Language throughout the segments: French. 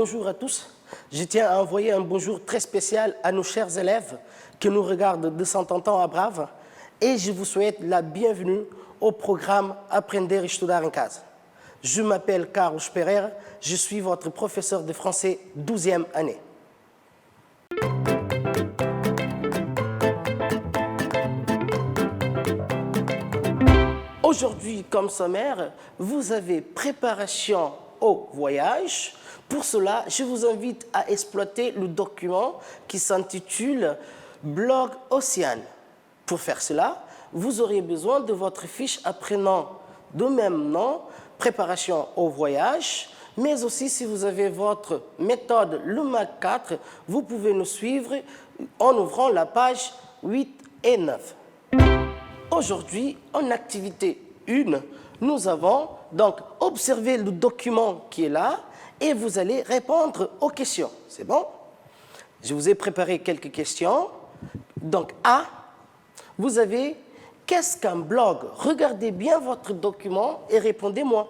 bonjour à tous. Je tiens à envoyer un bonjour très spécial à nos chers élèves qui nous regardent de Santo à Brave et je vous souhaite la bienvenue au programme Aprender e Estudar em Casa. Je m'appelle Carlos Pereira, je suis votre professeur de français 12e année. Aujourd'hui, comme sommaire, vous avez préparation au voyage. Pour cela, je vous invite à exploiter le document qui s'intitule Blog Océane. Pour faire cela, vous aurez besoin de votre fiche apprenant de même nom, préparation au voyage, mais aussi si vous avez votre méthode le MAC 4, vous pouvez nous suivre en ouvrant la page 8 et 9. Aujourd'hui, en activité 1, nous avons donc observé le document qui est là et vous allez répondre aux questions. C'est bon? Je vous ai préparé quelques questions. Donc A, vous avez qu'est-ce qu'un blog? Regardez bien votre document et répondez-moi.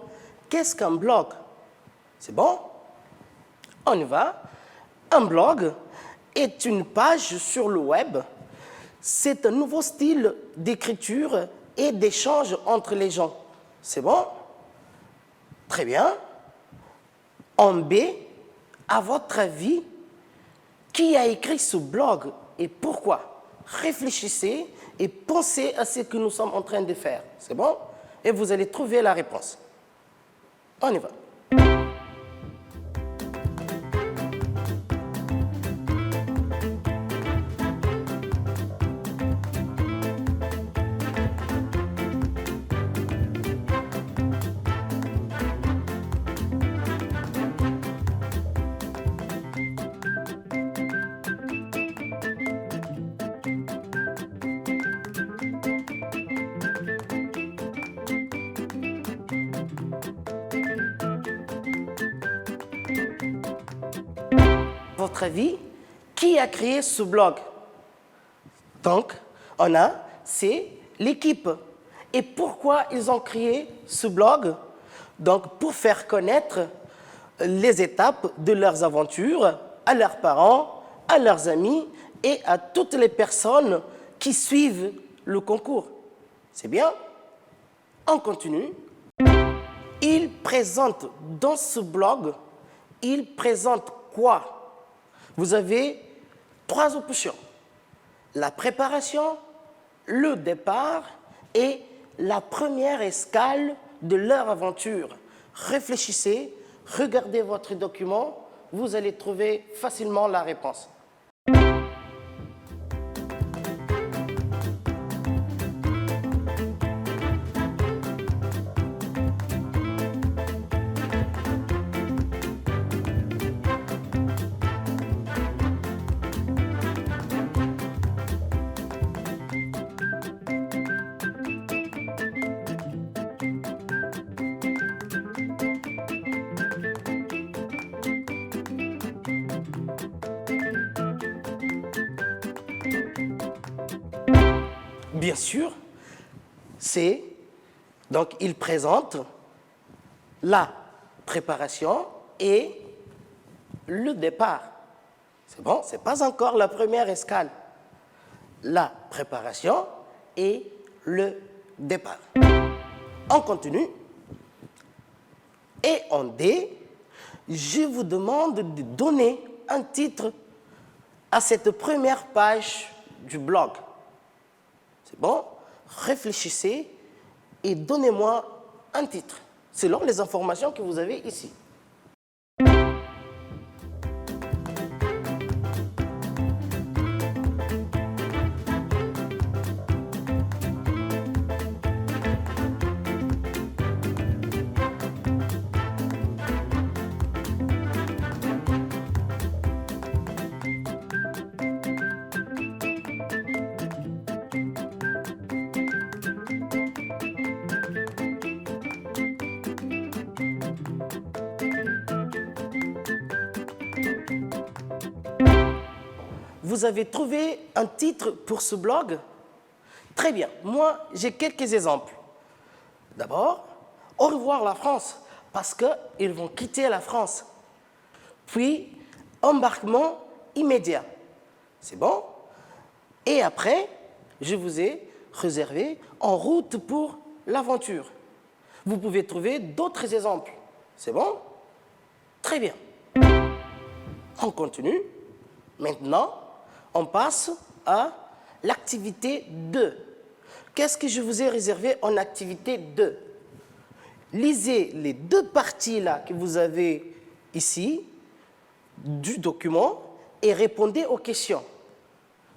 Qu'est-ce qu'un blog? C'est bon? On y va. Un blog est une page sur le web. C'est un nouveau style d'écriture et d'échange entre les gens. C'est bon? Très bien. En B, à votre avis, qui a écrit ce blog et pourquoi? Réfléchissez et pensez à ce que nous sommes en train de faire. C'est bon? Et vous allez trouver la réponse. On y va. Votre avis, qui a créé ce blog? Donc, on a, c'est l'équipe. Et pourquoi ils ont créé ce blog? Donc, pour faire connaître les étapes de leurs aventures à leurs parents, à leurs amis et à toutes les personnes qui suivent le concours. C'est bien? On continue. Ils présentent dans ce blog, ils présentent quoi? Vous avez 3 options. La préparation, le départ et la première escale de leur aventure. Réfléchissez, regardez votre document, vous allez trouver facilement la réponse. Bien sûr, c'est, donc il présente la préparation et le départ. C'est bon, ce n'est pas encore la première escale. La préparation et le départ. On continue. Et en D, je vous demande de donner un titre à cette première page du blog. C'est bon? Réfléchissez et donnez-moi un titre, selon les informations que vous avez ici. Vous avez trouvé un titre pour ce blog? Très bien. Moi, j'ai quelques exemples. D'abord, au revoir la France, parce qu'ils vont quitter la France. puis embarquement immédiat. C'est bon? Et après, je vous ai réservé en route pour l'aventure. Vous pouvez trouver d'autres exemples. C'est bon? Très bien. On continue. Maintenant, on passe à l'activité 2. Qu'est-ce que je vous ai réservé en activité 2? Lisez les deux parties là que vous avez ici du document et répondez aux questions.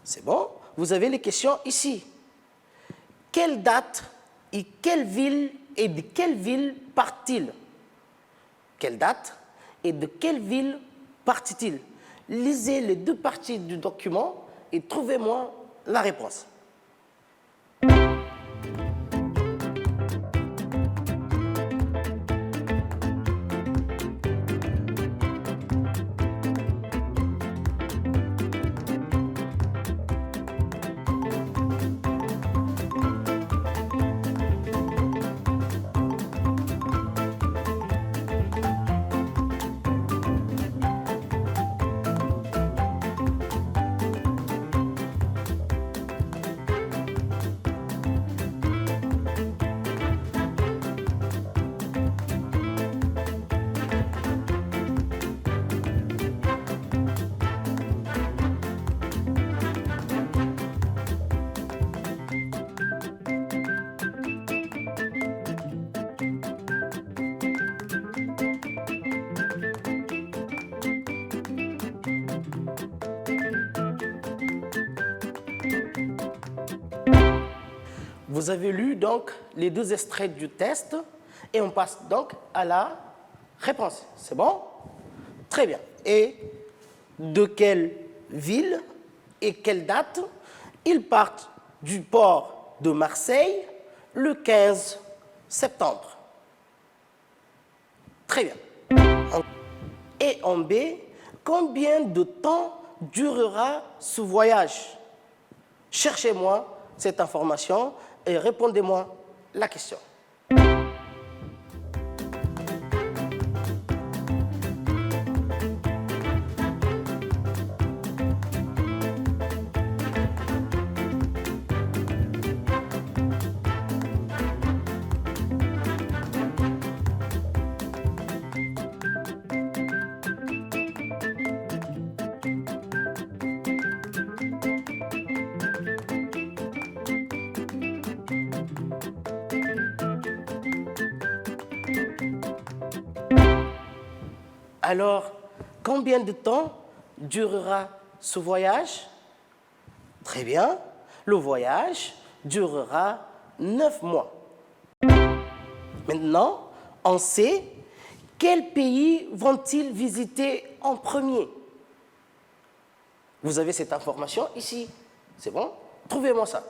C'est bon? Vous avez les questions ici. Quelle date et quelle ville et de quelle ville part-il? Quelle date et de quelle ville partit-il? Lisez les deux parties du document et trouvez-moi la réponse. Vous avez lu donc les deux extraits du test et on passe donc à la réponse. C'est bon? Très bien. Et de quelle ville et quelle date? Ils partent du port de Marseille le 15 septembre. Très bien. Et en B, combien de temps durera ce voyage? Cherchez-moi cette information et répondez-moi la question. Alors, combien de temps durera ce voyage? Très bien. Le voyage durera 9 mois. Maintenant, on sait quel pays vont-ils visiter en premier? Vous avez cette information ici. C'est bon? Trouvez-moi ça.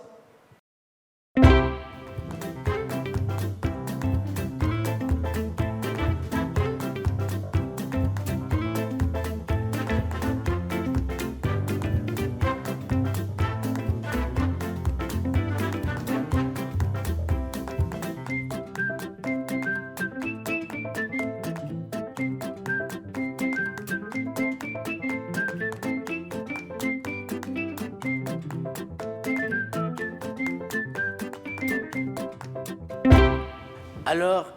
Alors,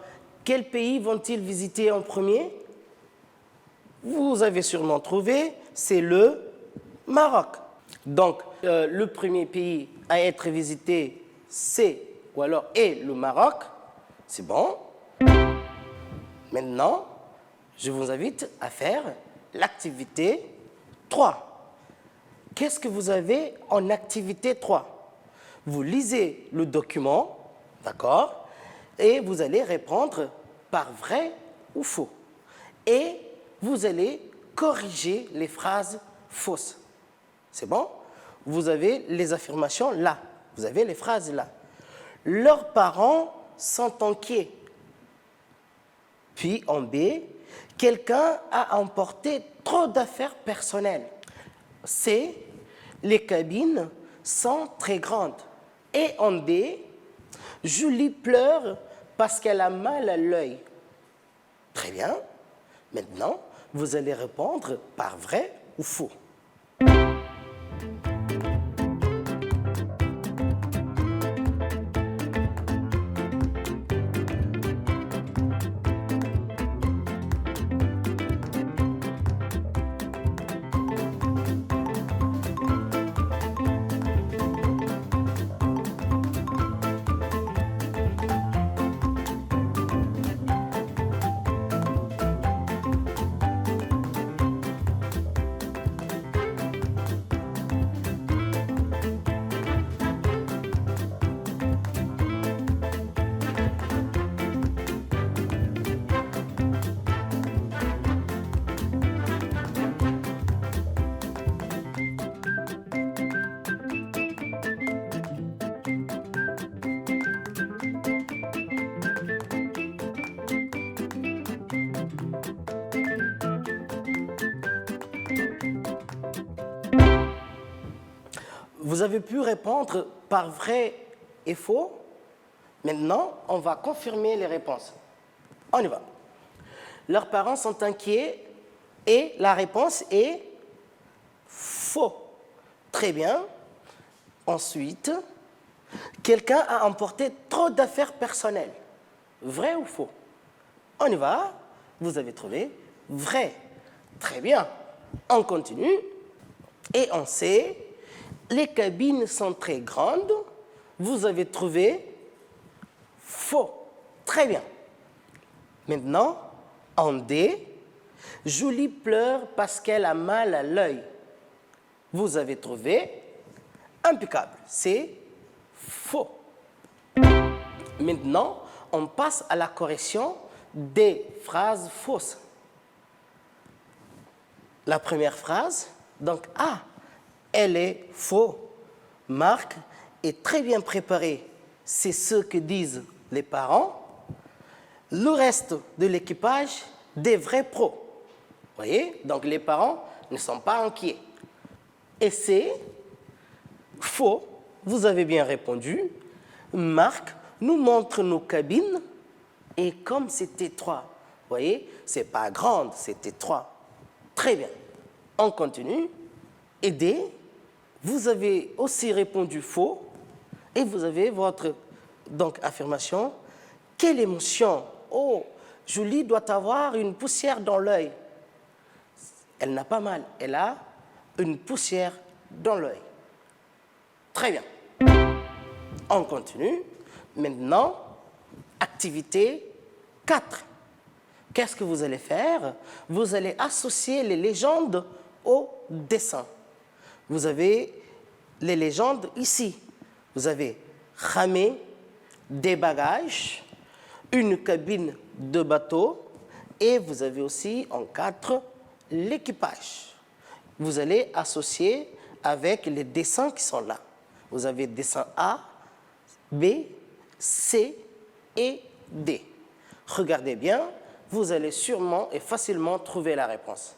quel pays vont-ils visiter en premier? Vous avez sûrement trouvé, c'est le Maroc. Donc, le premier pays à être visité, c'est, ou alors est le Maroc. C'est bon. Maintenant, je vous invite à faire l'activité 3. Qu'est-ce que vous avez en activité 3? Vous lisez le document, d'accord? Et vous allez répondre par vrai ou faux. Et vous allez corriger les phrases fausses. C'est bon? Vous avez les affirmations là. Vous avez les phrases là. Leurs parents sont inquiets. Puis en B, quelqu'un a emporté trop d'affaires personnelles. C, les cabines sont très grandes. Et en D, Julie pleure parce qu'elle a mal à l'œil. Très bien. Maintenant, vous allez répondre par vrai ou faux. Vous avez pu répondre par vrai et faux. Maintenant, on va confirmer les réponses. On y va. Leurs parents sont inquiets et la réponse est faux. Très bien. Ensuite, quelqu'un a emporté trop d'affaires personnelles. Vrai ou faux? On y va. Vous avez trouvé vrai. Très bien. On continue. Et on sait, les cabines sont très grandes. Vous avez trouvé faux. Très bien. Maintenant, en D, Julie pleure parce qu'elle a mal à l'œil. Vous avez trouvé impeccable. C'est faux. Maintenant, on passe à la correction des phrases fausses. La première phrase, donc A, elle est faux. Marc est très bien préparé. C'est ce que disent les parents. Le reste de l'équipage, des vrais pros. Vous voyez? Donc les parents ne sont pas inquiets. Et c'est faux. Vous avez bien répondu. Marc nous montre nos cabines et comme c'est étroit, vous voyez, c'est pas grande, c'est étroit. Très bien. On continue. Et D, vous avez aussi répondu faux et vous avez votre donc, affirmation. Quelle émotion! Oh, Julie doit avoir une poussière dans l'œil. Elle n'a pas mal, elle a une poussière dans l'œil. Très bien. On continue. Maintenant, activité 4. Qu'est-ce que vous allez faire? Vous allez associer les légendes au dessin. Vous avez les légendes ici. Vous avez ramé, des bagages, une cabine de bateau et vous avez aussi en 4 l'équipage. Vous allez associer avec les dessins qui sont là. Vous avez dessin A, B, C et D. Regardez bien, vous allez sûrement et facilement trouver la réponse.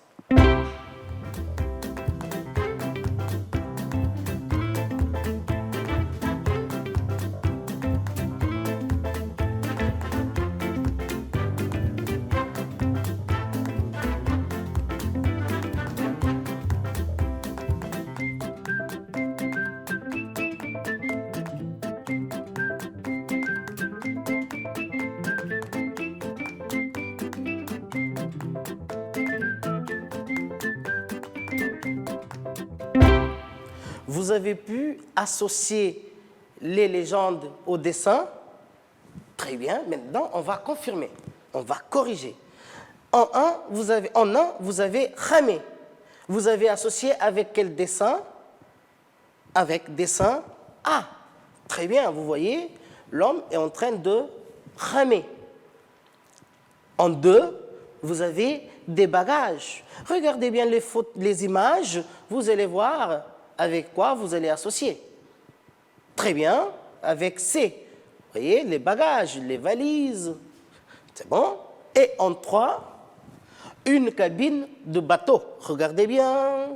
Vous avez pu associer les légendes au dessin. Très bien, maintenant on va confirmer, on va corriger. En 1, vous avez ramé. Vous avez associé avec quel dessin? Avec dessin A. Très bien, vous voyez, l'homme est en train de ramer. En 2, vous avez des bagages. Regardez bien les images, vous allez voir avec quoi vous allez associer. Très bien, avec C. Vous voyez, les bagages, les valises. C'est bon. Et en 3, une cabine de bateau. Regardez bien.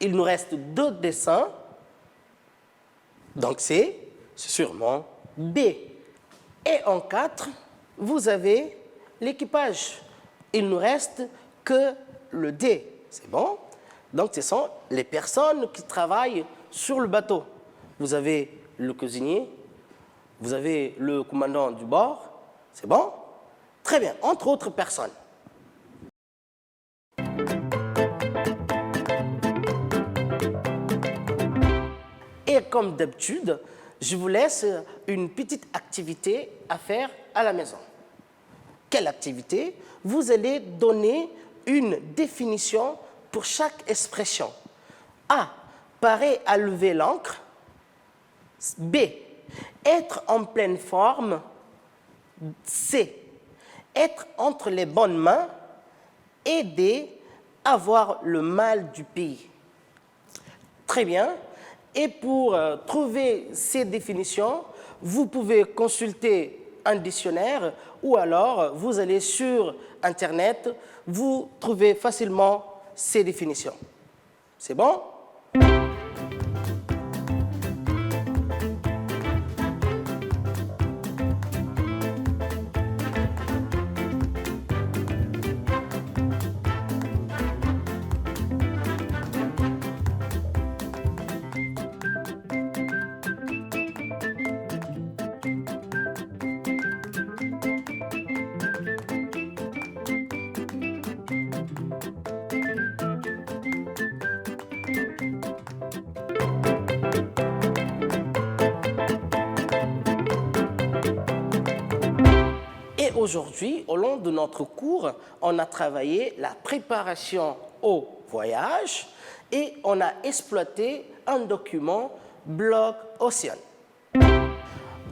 Il nous reste 2 dessins. Donc c'est sûrement B. Et en 4, vous avez l'équipage. Il nous reste que le D. C'est bon? Donc, ce sont les personnes qui travaillent sur le bateau. Vous avez le cuisinier, vous avez le commandant du bord. C'est bon? Très bien, entre autres personnes. Et comme d'habitude, je vous laisse une petite activité à faire à la maison. Quelle activité? Vous allez donner une définition pour chaque expression. A. Parer à lever l'ancre. B. Être en pleine forme. C. Être entre les bonnes mains. Et D. Avoir le mal du pays. Très bien. Et pour trouver ces définitions, vous pouvez consulter un dictionnaire ou alors vous allez sur Internet, vous trouvez facilement ces définitions. C'est bon? Et aujourd'hui, au long de notre cours, on a travaillé la préparation au voyage et on a exploité un document Blog Océan.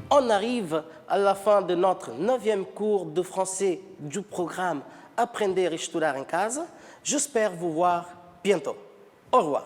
On arrive à la fin de notre 9e cours de français du programme Aprender a Estudar em Casa. J'espère vous voir bientôt. Au revoir.